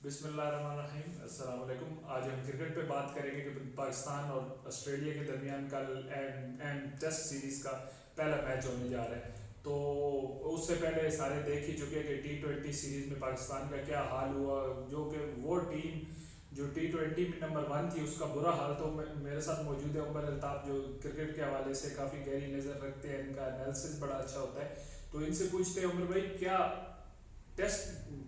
बिस्मिल्लाहिर्रहमानिर्रहीम अस्सलाम वालेकुम। आज हम क्रिकेट पे बात करेंगे कि पाकिस्तान और ऑस्ट्रेलिया के दरमियान कल एंड टेस्ट सीरीज़ का पहला मैच होने जा रहा है। तो उससे पहले सारे देख ही चुके हैं कि T20 सीरीज़ में पाकिस्तान का क्या हाल हुआ, जो कि वो टीम जो T20 में नंबर 1 थी उसका बुरा हाल। तो मेरे साथ मौजूद है उमर अल्ताफ़, जो क्रिकेट के हवाले से काफ़ी गहरी नज़र रखते हैं, इनका एनालिसिस बड़ा अच्छा होता है। तो इनसे पूछते हैं उमर भाई, क्या टेस्ट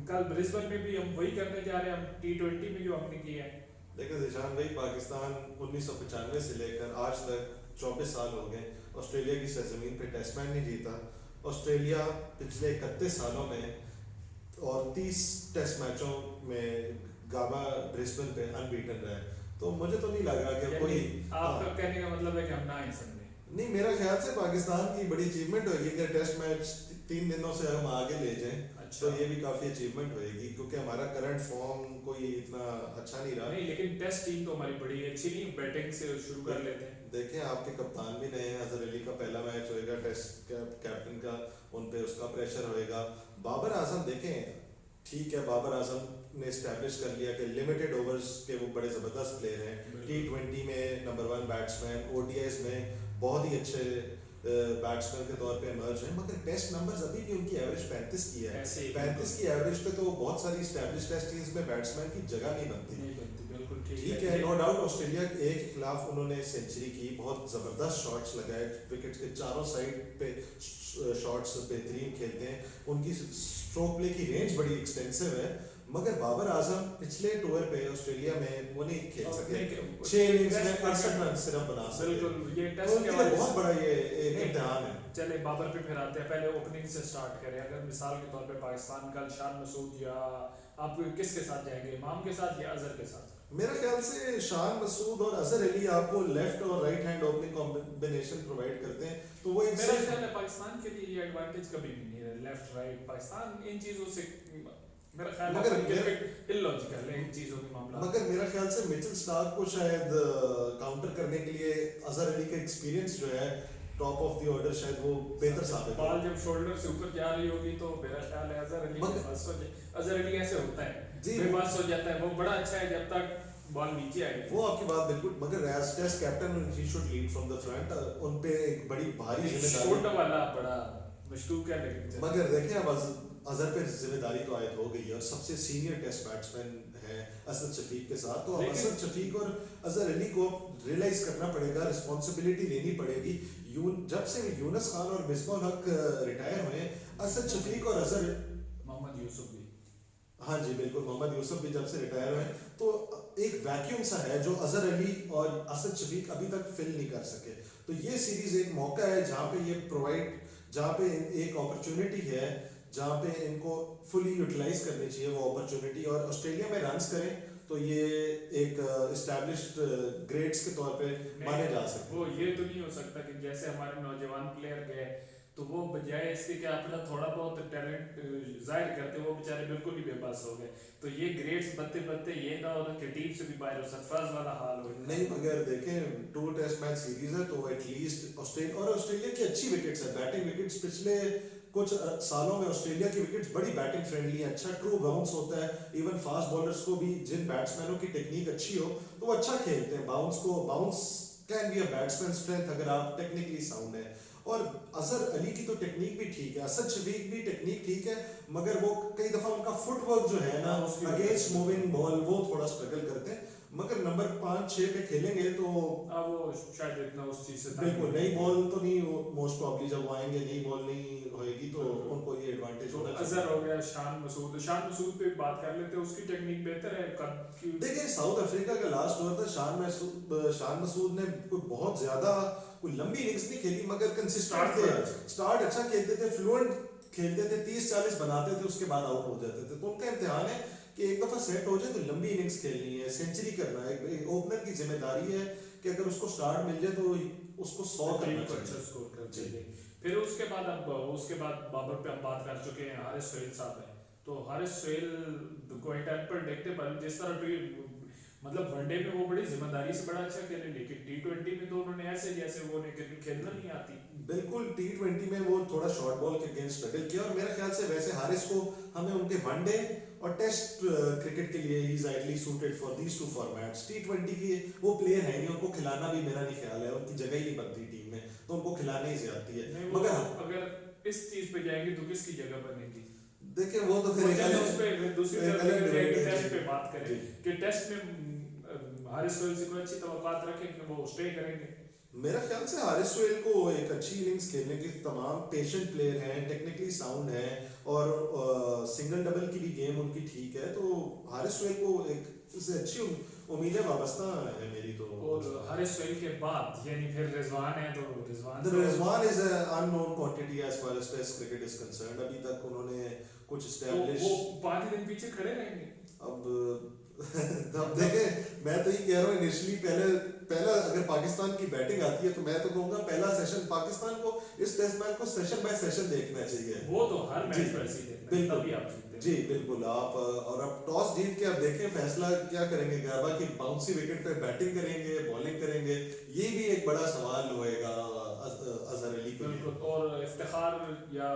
कल ब्रिस्बेन में भी हम वही करने जा रहे हैं, हम T20 में जो हमने किया है? देखिए जिशान भाई, पाकिस्तान 1995 से लेकर आज तक 24 साल हो गए ऑस्ट्रेलिया की सरजमीन पे टेस्ट मैच नहीं जीता। ऑस्ट्रेलिया पिछले 31 सालों में और 30 टेस्ट मैचों में गाबा ब्रिस्बेन पे अनबीटन रहा है। तो मुझे तो नहीं लग रहा कि कोई आपका कहने का मतलब है कि हम ना ही समझे? नहीं, मेरा ख्याल से पाकिस्तान की बड़ी अचीवमेंट होगी कि टेस्ट मैच 3 दिनों से हम आगे ले जाएं। अच्छा। तो ये भी काफ़ी अचीवमेंट होएगी क्योंकि हमारा करंट फॉर्म कोई इतना अच्छा नहीं रहा। नहीं, लेकिन टेस्ट टीम तो हमारी बड़ी अच्छी नहीं, बैटिंग से शुरू कर लेते हैं। देखें, आपके कप्तान भी नए हैं। अजहर अली का पहला मैच होएगा टेस्ट कैप्टन का, उन पे उसका प्रेशर होएगा। बाबर आजम देखें, ठीक है, बाबर आजम ने इस्टेब्लिश कर लिया कि लिमिटेड ओवर्स के वो बड़े ज़बरदस्त प्लेयर हैं। T20 में नंबर 1 बैट्समैन, ODIs में बहुत ही अच्छे बैट्समैन के तौर पे इमर्ज हैं। मगर टेस्ट नंबर्स अभी भी उनकी एवरेज 35 की है। 35 की एवरेज पे तो बहुत सारी इस्टेब्लिश टेस्ट टीम्स में बैट्समैन की जगह नहीं बनती। बिल्कुल ठीक है, नो डाउट ऑस्ट्रेलिया के खिलाफ उन्होंने सेंचुरी की, बहुत ज़बरदस्त शॉट्स लगाए, विकेट्स के चारों साइड पे शॉट्स बेहतरीन खेलते हैं, उनकी स्ट्रोक प्ले की रेंज बड़ी एक्सटेंसिव है। मगर बाबर आजम पिछले टूर पे ऑस्ट्रेलिया में वो नहीं खेल सके, 6 इनिंग्स में 68 रन सिर्फ बना सके। बिल्कुल, ये तो टेस्ट उनके लिए बहुत बड़ा ये एक इम्तिहान है। चले बाबर पे फिर आते हैं, पहले ओपनिंग से स्टार्ट करें। अगर मिसाल के तौर पे पाकिस्तान कल शान मसूद, या आप किसके साथ जाएंगे, इमाम के साथ या अजहर के साथ? मेरा ख्याल से शान मसूद और अजहर अली आपको लेफ्ट और right hand opening combination provide करते हैं, तो वो मेरा ख्याल है पाकिस्तान के लिए ये एडवांटेज कभी भी नहीं है, लेफ्ट राइट पाकिस्तान इन चीज़ों से मेरा ख्याल है इलॉजिकल है इन चीज़ों के मामला। मगर मेरा ख्याल से मिचेल स्टार्क को शायद काउंटर करने के लिए अजहर अली का एक्सपीरियंस जो है टॉप ऑफ द ऑर्डर, शायद वो बेहतर साबित हो। बॉल जब शोल्डर से ऊपर जा रही होगी तो मेरा ख्याल है अजहर अली ऐसे होता है, बेबस हो जाता है, वो बड़ा अच्छा है जब तक बॉल नीचे आए। वो आपकी बात बिल्कुल, मगर as test captain he should lead from the front. उन पे एक बड़ी भारी जिम्मेदारी वाला बड़ा मशकूक है, लेकिन मगर देखें अब अजहर पे जिम्मेदारी तो आयद हो गई है और सबसे सीनियर टेस्ट बैट्समैन है असद शफीक के साथ। तो अब असद शफीक और अजहर अली को रियलाइज करना पड़ेगा, रिस्पॉन्सिबिलिटी लेनी पड़ेगी। जब से यूनुस खान और मिसबाह हक रिटायर हुए, असद शफीक और अजहर, मोहम्मद यूसुफ भी, हाँ जी बिल्कुल, मोहम्मद यूसुफ भी जब से रिटायर हुए, तो एक वैक्यूम सा है जो अजहर अली और असद शफीक अभी तक फिल नहीं कर सके। तो ये सीरीज एक मौका है जहाँ पे ये प्रोवाइड, जहाँ पे एक अपॉर्चुनिटी है जहाँ पे इनको फुली यूटिलाइज करनी चाहिए वो अपॉर्चुनिटी, और ऑस्ट्रेलिया में रन्स करें तो ये एक एस्टैब्लिश्ड ग्रेड्स के तौर पे माने जा सकते। वो ये तो नहीं हो सकता कि जैसे हमारे नौजवान प्लेयर गए तो वो बजाय इसके कि अपना थोड़ा बहुत टैलेंट जाहिर करते, वो बेचारे बिल्कुल ही बेबस हो गए। तो ये ग्रेड्स बनते बनते ये ना हो कि टीम से भी बाहर हो, सरफराज वाला हाल हो। नहीं, मगर देखें 2 टेस्ट मैच सीरीज है तो एटलीस्ट ऑस्ट्रेलिया की अच्छी विकेट्स है, बैटिंग विकेट्स। पिछले कुछ सालों में ऑस्ट्रेलिया की विकेट्स बड़ी बैटिंग फ्रेंडली है, अच्छा ट्रू बाउंस होता है। इवन फास्ट बॉलर्स को भी, जिन बैट्समैनों की टेक्निक अच्छी हो तो वो अच्छा खेलते हैं। Bounce can be a batsman strength अगर आप टेक्निकली साउंड है। और अजहर अली की तो टेक्निक भी ठीक है, असद शफीक भी टेक्निक ठीक है, मगर वो कई दफा उनका फुटवर्क जो है ना अगेंस्ट मूविंग बॉल वो थोड़ा स्ट्रगल करते हैं। मगर नंबर 5-6 पे खेलेंगे तो वो शायद इतना उस चीज से बिल्कुल नई बॉल तो नहीं, मोस्ट प्रॉब्ली जब वो आएंगे नई बॉल नहीं होएगी तो उनको ये एडवांटेज होना चाहिए। अजहर हो गया, शान मसूद पे बात कर लेते हैं, उसकी टेक्निक बेहतर है। देखिए साउथ अफ्रीका का लास्ट ओवर था, शान मसूद ने कोई बहुत ज्यादा कोई लंबी इनिंग्स नहीं खेली, मगर कंसिस्टेंट थे, स्टार्ट अच्छा खेलते थे, फ्लुएंट खेलते थे, 30-40 बनाते थे, उसके बाद आउट हो जाते थे। तो उनका इम्तिहान है कि एक दफा सेट हो जाए तो लंबी इनिंग्स खेलनी है, सेंचुरी करना है। ओपनर की जिम्मेदारी है कि अगर उसको स्टार्ट मिल जाए तो उसको 100 करना चाहिए, अच्छा स्कोर कर चाहिए। फिर उसके बाद बाबर पे हम बात कर चुके हैं, हारिस सोहेल साहब है। तो हारिस सोहेल को अनप्रेडिक्टेबल, जिस तरह मतलब वनडे में वो बड़ी जिम्मेदारी से बड़ा अच्छा खेले, लेकिन T20 में तो उन्होंने ऐसे जैसे वो क्रिकेट खेलना नहीं आती। बिल्कुल, T20 में वो थोड़ा शॉर्ट बॉल के अगेंस्ट स्ट्रगल किया, और मेरे ख्याल से वैसे हारिस को हमें उनके वनडे और टेस्ट क्रिकेट के लिए he is ideally suited for these two formats. टी20 की वो प्लेयर है नहीं, उनको खिलाना भी मेरा नहीं ख्याल है, उनकी जगह ही नहीं बनती टीम में, तो उनको खिलाने ही से आती है। नहीं, मगर अगर इस चीज पे जाएंगे तो किसकी जगह बनेगी? देखिए वो तो फिर चलो उस पे दूसरी तरफ अलग अगर debate है, टेस्ट जी। पे बात करें जी। कि टेस्ट में हारिस सोहेल से कोई अच्छी तवक्कात रखें कि वो स्टे करेंगे? मेरा ख्याल से हारिस सोहेल को एक अच्छी इनिंग्स खेलने के तमाम पेशेंट प्लेयर हैं, टेक्निकली साउंड हैं, और सिंगल डबल की भी गेम उनकी ठीक है, तो हारिस सोहेल को एक उससे अच्छी उम्मीदें वाबस्ता है मेरी तो। और हारिस सोहेल के बाद यानी फिर रिजवान है, तो Rizwan The Rizwan is an unknown quantity as far as Test cricket is concerned. अभी तक उन्होंने कुछ वो establish 5 दिन पीछे खड़े रहेंगे। अब देखें, मैं तो ये कह रहा हूँ इनिशियली पहला अगर पाकिस्तान की बैटिंग आती है तो मैं तो कहूँगा पहला सेशन पाकिस्तान को इस टेस्ट मैच को सेशन बाय सेशन देखना चाहिए। वो तो हर जी, मैच पर ऐसे ही देखना है, बिल्कुल। तभी आप जीतते हैं। जी बिल्कुल। आप और अब टॉस जीत के अब देखें फैसला क्या करेंगे गैबा की बाउंसी विकेट पे बैटिंग करेंगे बॉलिंग करेंगे, ये भी एक बड़ा सवाल होएगा अजहर अली के लिए। बिल्कुल। और इफ्तिखार या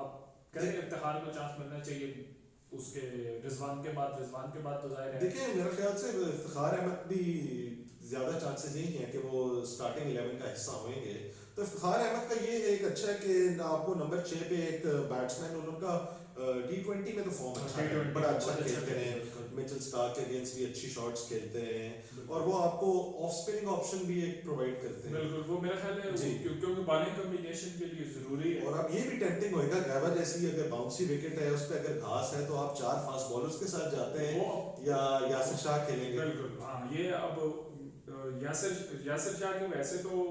आप कहेंगे इफ्तिखार को चांस मिलना चाहिए उसके रिजवान के बाद तो जाहिर है। देखिए मेरा ख्याल से इफ्तिखार अहमद भी ज्यादा चांसेस नहीं है कि वो स्टार्टिंग 11 का हिस्सा होंगे, तो इफ्तिखार अहमद का ये एक अच्छा है कि आपको नंबर 6 पे एक बैट्समैन उनका टी20 में तो फॉर्म अच्छा है, T20 बड़ा में अच्छा बहुत अच्छा खेलते हैं, बिल्कुल। मिचेल स्टार्क के अगेंस्ट भी अच्छी शॉट्स खेलते हैं, और वो आपको ऑफ स्पिनिंग ऑप्शन भी एक प्रोवाइड करते हैं। बिल्कुल, वो मेरा ख्याल है जी। क्योंकि बॉलिंग कॉम्बिनेशन के लिए जरूरी है। और अब ये भी टेम्पटिंग होएगा गैबा जैसी अगर बाउंसी विकेट है उस पे अगर घास है तो आप 4 फास्ट बॉलर्स के साथ जाते हैं वो या यासिर शाह खेलेंगे। बिल्कुल हाँ, ये अब यासिर शाह की वैसे तो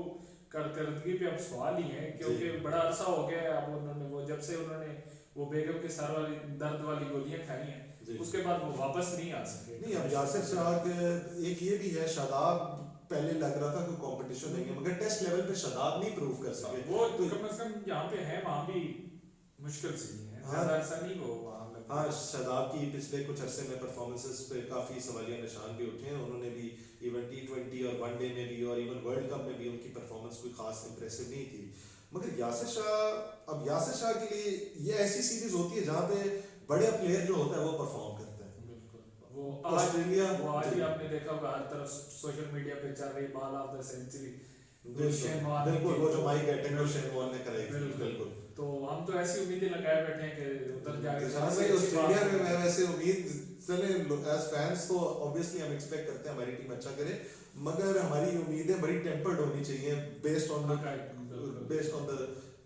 कारकर्दगी पे अब सवाल ही है, क्योंकि बड़ा अरसा हो गया है अब उन्होंने वो जब से उन्होंने वो बेगम के सर वाली दर्द वाली गोलियां खाई हैं, जी। उसके बाद वो वापस नहीं आ सके। नहीं अब यासिर शाह के एक ये भी है, शादाब पहले लग रहा था कोई कंपटीशन नहीं है, मगर टेस्ट लेवल पे शादाब नहीं प्रूव कर सके। वो तो कम से कम यहाँ पे है, वहाँ भी मुश्किल सी है, ज्यादा अरसा नहीं वो वहाँ लग। हाँ शादाब की पिछले कुछ अरसे में परफॉर्मेंसेस पे काफी सवालिया निशान भी उठे हैं, उन्होंने भी इवन टी20 और वनडे में भी और इवन वर्ल्ड कप में भी उनकी परफॉर्मेंस कोई खास इंप्रेसिव नहीं थी। मगर यासिर शाह के लिए ये ऐसी सीरीज होती है जहाँ पे बड़े प्लेयर जो होता है वो परफॉर्म करते हैं। बिल्कुल। वो ऑस्ट्रेलिया आज ही आपने देखा होगा हर तरफ सोशल मीडिया पे चल रही बॉल ऑफ द सेंचुरी, बिल्कुल वो जो माइक एटेंड और शेन वॉर्न ने कराई थी। बिल्कुल। तो हम तो ऐसी उम्मीदें लगाए बैठे हैं कि उधर जाके भाई ऑस्ट्रेलिया में मैं वैसे उम्मीद चले एज फैंस तो ऑब्वियसली हम एक्सपेक्ट करते हैं हमारी टीम अच्छा करे, मगर हमारी उम्मीदें बड़ी टेम्पर्ड होनी चाहिए based on the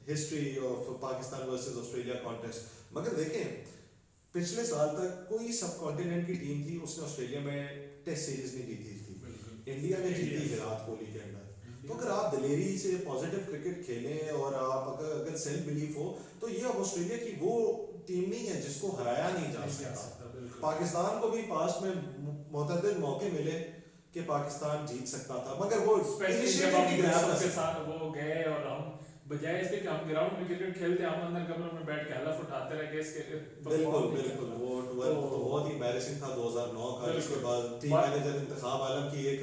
history of Pakistan versus Australia contest. मगर देखें पिछले साल तक कोई सब कॉन्टिनेंट की टीम थी उसने ऑस्ट्रेलिया में टेस्ट सीरीज नहीं जीती थी, इंडिया ने जीती विराट कोहली के अंदर। तो अगर आप दिलेरी से पॉजिटिव क्रिकेट खेलें और आप अगर सेल्फ बिलीफ हो तो ये अब ऑस्ट्रेलिया की वो टीम नहीं है जिसको हराया नहीं जा सकता। पाकिस्तान को भी पास्ट में मुतअद्दिद मौके मिले कि पाकिस्तान जीत सकता था, मगर वो इनिशिएटिव नहीं ग्रैब के साथ वो गए, और हम बजाय इसके कि हम ग्राउंड में क्रिकेट खेलते हम अंदर कमरों में बैठ के हलफ उठाते रह गए इसके। बिल्कुल वो टूर तो बहुत ही एम्बैरेसिंग था 2009 का। इसके बाद टीम मैनेजर इंतखाब आलम की एक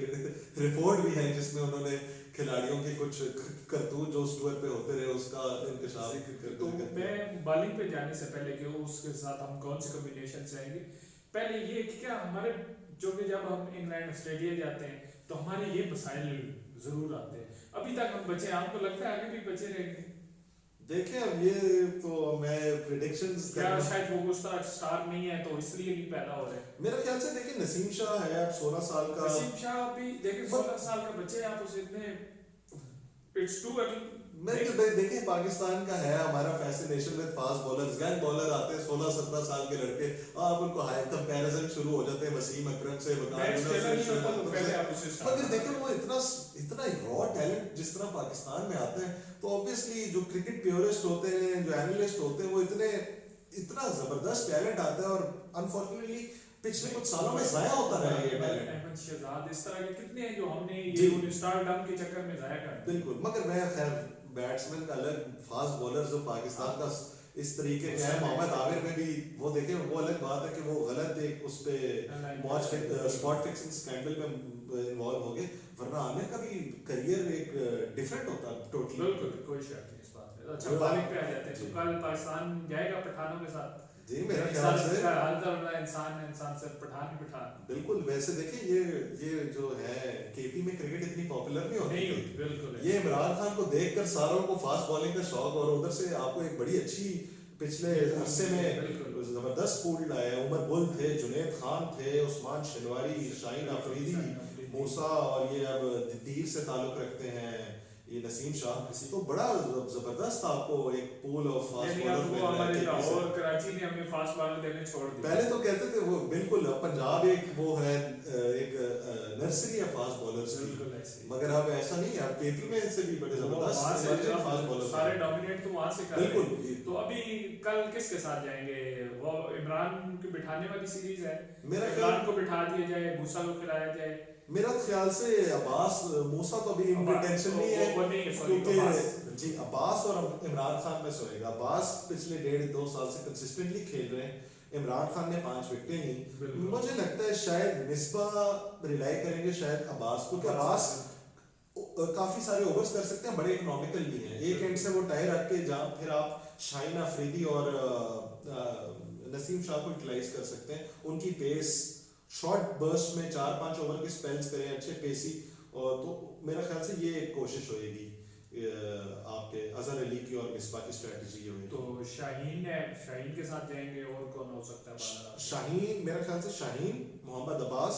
रिपोर्ट भी है जिसमें उन्होंने खिलाड़ियों के कुछ करतूत जो उस टूर पे होते रहे उसका इंकशाफ। तो मैं बॉलिंग पे जाने से पहले कि उसके साथ हम कौन से कॉम्बिनेशन से आएंगे, पहले ये कि क्या हमारे जो कि जब हम इंग्लैंड ऑस्ट्रेलिया जाते हैं तो हमारे ये मसाइल जरूर आते हैं। अभी तक हम बचे, आपको लगता है आगे भी बचे रहेंगे? देखिए अब ये तो मैं प्रेडिक्शंस क्या शायद वो उस तरह स्टार नहीं है तो इसलिए नहीं पैदा हो रहे? मेरा ख्याल से देखिए नसीम शाह है अब 16 साल का। नसीम शाह भी देखिए 16 साल का बच्चे, आप उसे इतने इट्स टू अर्ली। देखिए पाकिस्तान का है हमारा fascination with fast bowlers, gun bowler आते हैं 16-17 साल के लड़के, आप उनको हाई कंपैरिजन शुरू हो जाते हैं वसीम अकरम से, मगर देखिए वो इतना रॉ टैलेंट जिस तरह पाकिस्तान में आता है तो ऑब्वियसली जो क्रिकेट प्योरिस्ट होते हैं जो एनालिस्ट होते हैं वो इतना जबरदस्त टैलेंट आता है, और अनफॉर्चुनेटली पिछले कुछ सालों में जाया होता रहा है ये टैलेंट। अहमद शहजाद इस तरह के कितने हैं जो हमने ये स्टारडम के चक्कर में जाया कर। बिल्कुल, मगर मैं खैर बैट्समैन का अलग, फास्ट बॉलर जो पाकिस्तान का इस तरीके का है, मोहम्मद आमिर में भी वो देखें वो अलग बात है कि वो गलत एक उस पे स्पॉट फिक्सिंग स्कैंडल में इन्वॉल्व हो गए, वरना आमिर का भी करियर एक डिफरेंट होता टोटली। बिल्कुल कोई शक नहीं इस बात में। अच्छा बॉलिंग पे आ जाते हैं, तो कल पाकिस्तान जाएगा पठानों के साथ। जी मेरे एक ख्याल साथ से हर तरह इंसान है, इंसान से पठान ही पठान। बिल्कुल। वैसे देखिए ये जो है केपी में क्रिकेट इतनी पॉपुलर नहीं होती नहीं थी। होती, बिल्कुल ये इमरान खान को देखकर सारों को फास्ट बॉलिंग का शौक, और उधर से आपको एक बड़ी अच्छी पिछले अरसे में बिल्कुल जबरदस्त पूल लाए। उमर गुल थे, जुनैद खान थे, उस्मान शनवारी, शाहीन अफरीदी, मूसा, और ये अब दीर से ताल्लुक रखते हैं ये नसीम शाह। तो बड़ा जबरदस्त आपको एक पूल ऑफ फास्ट यानी अब बॉलर वो मिल रहा है हमारे KP से। लाहौर कराची ने हमें फास्ट बॉलर देने छोड़ दिए। पहले तो कहते थे वो बिल्कुल पंजाब एक वो है एक नर्सरी है फास्ट बॉलर्स की, बिल्कुल ऐसे ही। मगर अब ऐसा नहीं है। अब केपी में से भी बड़े वो जबरदस्त वहाँ से emerging जब फास्ट बॉलर सारे डोमिनेट तो वहाँ से कर रहे हैं। बिल्कुल। तो अभी कल किसके साथ जाएंगे? वो इमरान को बिठाने वाली सीरीज है, मेरा इमरान को बिठा दिया जाए, मूसा को खिलाया जाए। मेरा ख्याल से अब्बास मूसा तो अभी इनकी टेंशन नहीं है, वो नहीं है, sorry, क्योंकि अब्बास। जी अब्बास और इमरान खान में से होएगा। अब्बास पिछले 1.5-2 साल से कंसिस्टेंटली खेल रहे हैं। इमरान खान ने 5 विकेटें ली। बिल्कुल। मुझे लगता है शायद मिसबा रिलाई करेंगे शायद अब्बास को, क्योंकि अब्बास काफी सारे ओवर्स कर सकते हैं, बड़े इकोनॉमिकल भी हैं। एक एंड से वो टाई रख के जहाँ फिर आप शाहीन अफरीदी और नसीम शाह को यूटिलाइज कर सकते हैं। उनकी पेस शॉर्ट बर्स्ट में 4-5 ओवर के स्पेल्स करें अच्छे पेसी, और तो मेरा ख्याल से ये एक कोशिश होएगी आपके अजहर अली की और मिसबा की स्ट्रेटजी ये होगी। तो शाहीन है, शाहीन के साथ जाएंगे, और कौन हो सकता है बाला? शाहीन, मेरा ख्याल से शाहीन, मोहम्मद अब्बास,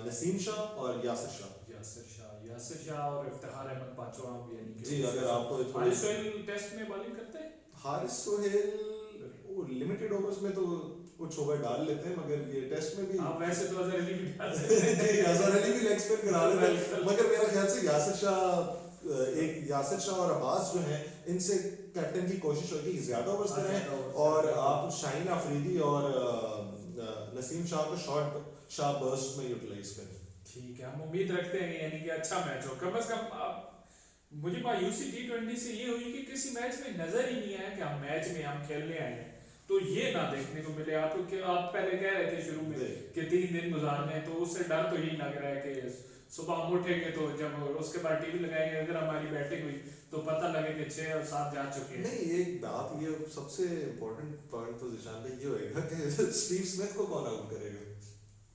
नसीम शाह और यासिर शाह। यासिर शाह और इफ्तिखार अहमद पांचवा भी, यानी कि जी अगर आपको हारिस सोहेल टेस्ट में बॉलिंग करते हैं। हारिस सोहेल लिमिटेड ओवर्स में तो कुछ ओवर डाल लेते हैं, मगर ये टेस्ट में भी आप वैसे तो अजहर अली भी डाल सकते हैं। जी अजहर अली भी लेग स्पिन करा लेते हैं, मगर मेरा ख्याल से यासिर शाह और अब्बास जो हैं इनसे कैप्टन की कोशिश होगी कि ज्यादा ओवर्स करें, और आप शाहीन अफरीदी और नसीम शाह को शॉर्ट शाह बर्स्ट में यूटिलाइज करें। ठीक है, हम उम्मीद रखते हैं यानी कि अच्छा मैच हो। कम से कम मुझे मायूसी T20 से ये हुई कि किसी मैच में नजर ही नहीं आया कि हम मैच में हम खेलने आए हैं, तो ये ना देखने को मिले। आप पहले कह रहे थे शुरू में कि 3 दिन गुजारने हैं, तो उससे डर तो यही लग रहा है कि सुबह हम उठेंगे तो जब उसके बाद टीवी लगाएंगे, अगर हमारी बैटिंग हुई तो पता लगे कि 6 और 7 जा चुके हैं। नहीं एक बात, ये सबसे इम्पोर्टेंट पॉइंट तो जिशान भाई ये होएगा कि स्टीव स्मिथ को कौन आउट करेगा।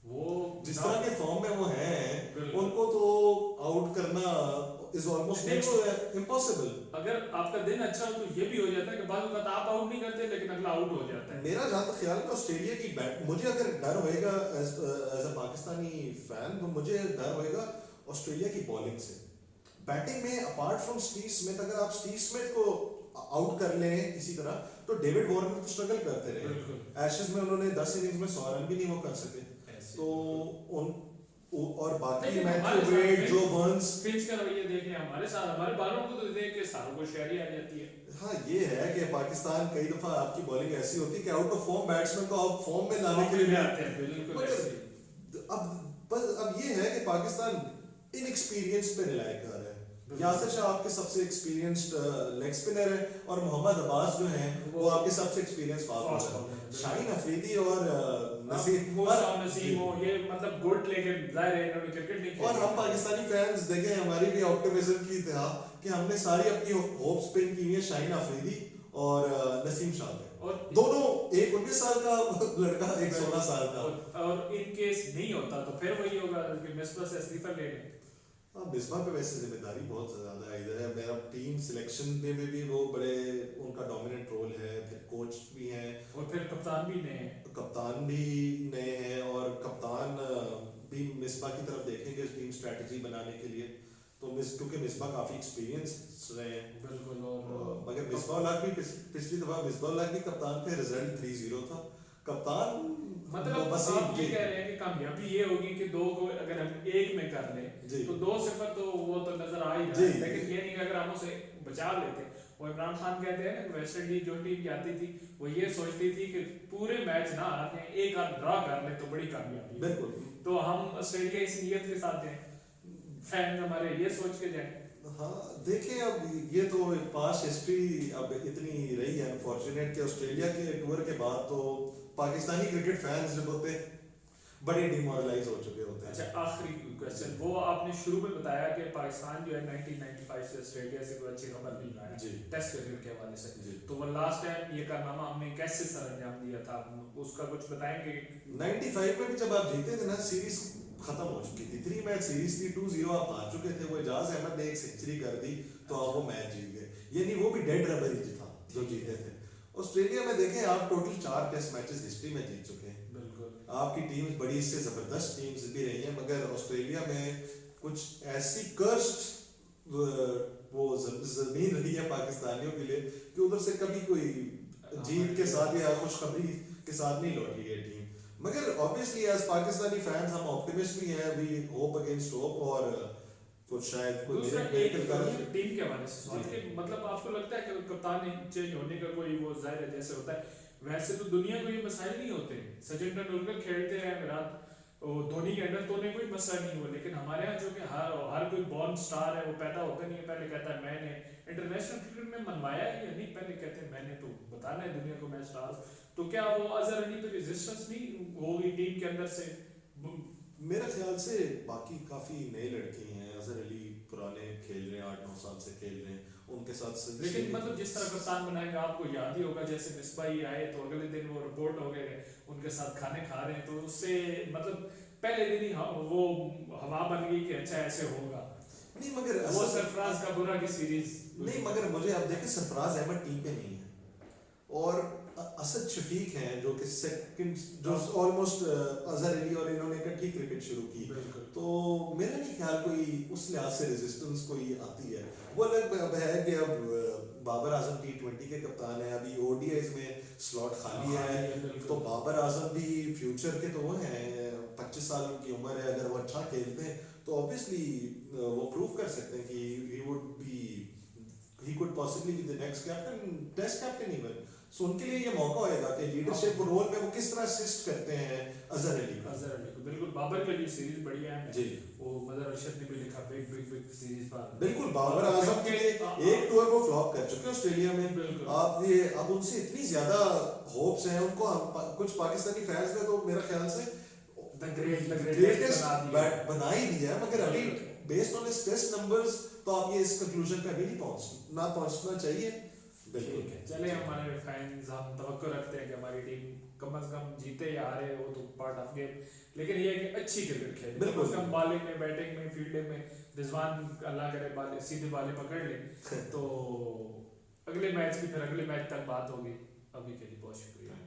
वो जिस तरह के फॉर्म में वो हैं उनको तो आउट करना इज ऑलमोस्ट नेक्स्ट इम्पॉसिबल। अगर आपका दिन अच्छा हो तो ये भी हो जाता है कि बाद में आप आउट नहीं करते लेकिन अगला आउट हो जाता है। मेरा जहां तक ख्याल है ऑस्ट्रेलिया की बैट, मुझे अगर डर होएगा एज अ पाकिस्तानी फैन, तो मुझे डर होएगा ऑस्ट्रेलिया की बॉलिंग से। बैटिंग में अपार्ट फ्रॉम स्टीव स्मिथ, अगर आप स्टीव स्मिथ को आउट कर लें किसी तरह, तो डेविड वार्नर तो स्ट्रगल करते रहे। एशेज में उन्होंने 10 इनिंग्स में 100 रन भी नहीं वो कर सके, तो उन और बाकी Matthew Wade, Joe Burns, Finch का रवैया देख लें हमारे साथ, हमारे बालों को तो देख के सारों को शायरी आ जाती है। हाँ ये है कि पाकिस्तान कई दफा आपकी बॉलिंग ऐसी होती है कि आउट ऑफ फॉर्म बैट्समैन को आप फॉर्म में लाने के लिए आते हैं, बिल्कुल ऐसे। अब ये है कि पाकिस्तान इनएक्सपीरियंस पे रिलाई कर रहा है। यासिर शाह आपके सबसे एक्सपीरियंस्ड लेग स्पिनर है, और मोहम्मद अब्बास जो हैं वो आपके सबसे एक्सपीरियंस फास्ट बॉलर है। शाहीन अफरीदी और नसीम ये मतलब गुड, लेकिन जाहिर है इन्होंने क्रिकेट नहीं खेला। और हम पाकिस्तानी फैंस देखें, हमारी भी ऑप्टिमिज्म की था कि हमने सारी अपनी होप्स पिन की है शाहीन अफरीदी और नसीम शाह पे, और दोनों, एक 19 साल का लड़का, एक 16 साल का। और इन केस नहीं होता तो फिर वही होगा कि मिसबा से स्लीपर ले लें। मिसबा पे वैसे जिम्मेदारी बहुत ज्यादा है इधर है। मेरा टीम सिलेक्शन में भी वो बड़े, उनका डोमिनेंट रोल है, फिर कोच भी हैं, और फिर कप्तान भी नए हैं, कप्तान भी नए हैं, और कप्तान भी मिसबा की तरफ देखेंगे टीम स्ट्रेटजी बनाने के लिए, तो क्योंकि मिसबा काफी एक्सपीरियंस रहे हैं। बिल्कुल। और मगर मिसबा भी पिछली दफा मिसबा भी कप्तान थे, रिजल्ट 3-0 था। कप्तान मतलब बस आप ये कह रहे हैं कि कामयाबी ये होगी कि 2 को अगर हम 1 में कर लें तो 2-0 तो वो तो नजर आ ही रहा है, लेकिन ये नहीं कि अगर हम उसे बचा लेते। और इमरान खान कहते हैं ना, वेस्ट इंडीज जो टीम जाती थी वो ये सोचती थी कि पूरे मैच ना हारते हैं, एक आध ड्रॉ कर ले तो बड़ी कामयाबी। बिल्कुल। तो हम ऑस्ट्रेलिया इस नीयत के साथ जाएं, फैन हमारे ये सोच के जाएं। हाँ देखिए, अब ये तो पास्ट हिस्ट्री अब इतनी रही है अनफॉर्चुनेट कि ऑस्ट्रेलिया के टूर के बाद तो पाकिस्तानी क्रिकेट फैंस जब होते बड़े डिमोरलाइज हो चुके होते हैं। अच्छा, आखिरी क्वेश्चन, वो आपने शुरू में बताया कि पाकिस्तान जो है 1995 से ऑस्ट्रेलिया से कोई अच्छी खबर नहीं आया जी टेस्ट क्रिकेट के हवाले से, जी। तो वो लास्ट टाइम ये कारनामा हमने कैसे सर अंजाम दिया था, उसका कुछ बताएंगे? 95 में भी जब आप जीते थे ना, सीरीज खत्म हो चुकी थी, 3 मैच सीरीज थी, 2-0 आप हार चुके थे, वो एजाज अहमद ने एक सेंचुरी कर दी तो आप वो मैच जीत गए, यानी वो भी डेड रबर ही था जो जीते थे। ऑस्ट्रेलिया में देखें आप टोटल 4 टेस्ट मैचेस हिस्ट्री में जीत चुके हैं। बिल्कुल, आपकी टीम्स बड़ी इससे जबरदस्त टीम्स भी रही हैं, मगर ऑस्ट्रेलिया में कुछ ऐसी कर्स्ड वो जमीन रही है पाकिस्तानियों के लिए कि उधर से कभी कोई जीत के साथ या खुशखबरी के साथ नहीं लौटी है टीम। मगर ऑब्वियसली एज पाकिस्तानी फैंस हम ऑप्टिमिस्ट भी हैं, वी होप अगेंस्ट होप, और तो शायद कोई दूसरा मेरे एक कर टीम के हवाले से सवाल जी। कि मतलब आपको लगता है कि कप्तान चेंज होने का कोई वो जाहिर है जैसे होता है वैसे तो दुनिया को ये मसाइल नहीं होते, सचिन तेंदुलकर खेलते हैं विराट धोनी के अंडर तो उन्हें कोई मसला नहीं हुआ, लेकिन हमारे यहाँ जो कि हर कोई बॉर्न स्टार है वो पैदा होता नहीं है, पहले कहता है मैंने इंटरनेशनल क्रिकेट में मनवाया ही है नहीं, पहले कहते हैं मैंने तो बताना है दुनिया को मैं स्टार हूं। तो क्या वो अजहर अली पे रेजिस्टेंस नहीं होगी टीम के अंदर से? मेरे ख्याल से बाकी काफी नए लड़के हैं, अजहर अली पुराने खेल रहे हैं, 8-9 साल से खेल रहे हैं, उनके साथ लेकिन मतलब जिस तरह कप्तान बनाएगा आपको याद ही होगा जैसे मिसबा ही आए तो अगले दिन वो रिपोर्ट हो गए उनके साथ खाने खा रहे हैं, तो उससे मतलब पहले दिन ही वो हवा बन गई कि अच्छा ऐसे होगा नहीं, मगर वो सरफराज का बुरा की सीरीज नहीं, मगर मुझे आप देखें सरफराज अहमद टीम पे नहीं है, और असद शफीक हैं जो कि सेकंड जो ऑलमोस्ट अजहर अली और इन्होंने इकट्ठी क्रिकेट शुरू की, तो मेरा नहीं ख्याल कोई उस लिहाज से रेजिस्टेंस कोई आती है। वो अलग अब है कि अब बाबर आजम T20 के कप्तान है, अभी ODIs में स्लॉट खाली है, तो बाबर आजम भी फ्यूचर के तो वो हैं, 25 साल की उम्र है, अगर वो अच्छा खेलते हैं तो ऑब्वियसली वो प्रूव कर सकते हैं कि he could possibly be the next captain, test captain even, so उनके लिए ये मौका होएगा कि लीडरशिप रोल में वो किस तरह असिस्ट करते हैं अजहर अली को। बिल्कुल बाबर के लिए सीरीज बढ़िया है जी, वो मदर अरशद ने भी लिखा बिग सीरीज पर, बिल्कुल बाबर आजम के लिए एक टूर वो फ्लॉप कर चुके हैं ऑस्ट्रेलिया में, आप ये अब उनसे इतनी ज्यादा होप्स हैं उनको, कुछ पाकिस्तानी फैंस ने तो मेरा ख्याल से द ग्रेटेस्ट बना ही दिया है, मगर अभी based on his test numbers तो आप ये इस कंक्लूजन पे अभी नहीं पहुंचना चाहिए। ठीक है, चले हमारे फैंस हम तवक्को रखते हैं कि हमारी टीम कम से कम जीते या हारे वो तो पार्ट ऑफ गेम, लेकिन ये है कि अच्छी क्रिकेट खेले, कम से कम बॉलिंग में बैटिंग में फील्डिंग में रिजवान अल्लाह करे सीधे बाले पकड़ ले तो अगले मैच की फिर अगले मैच तक बात होगी। अभी के लिए बहुत शुक्रिया।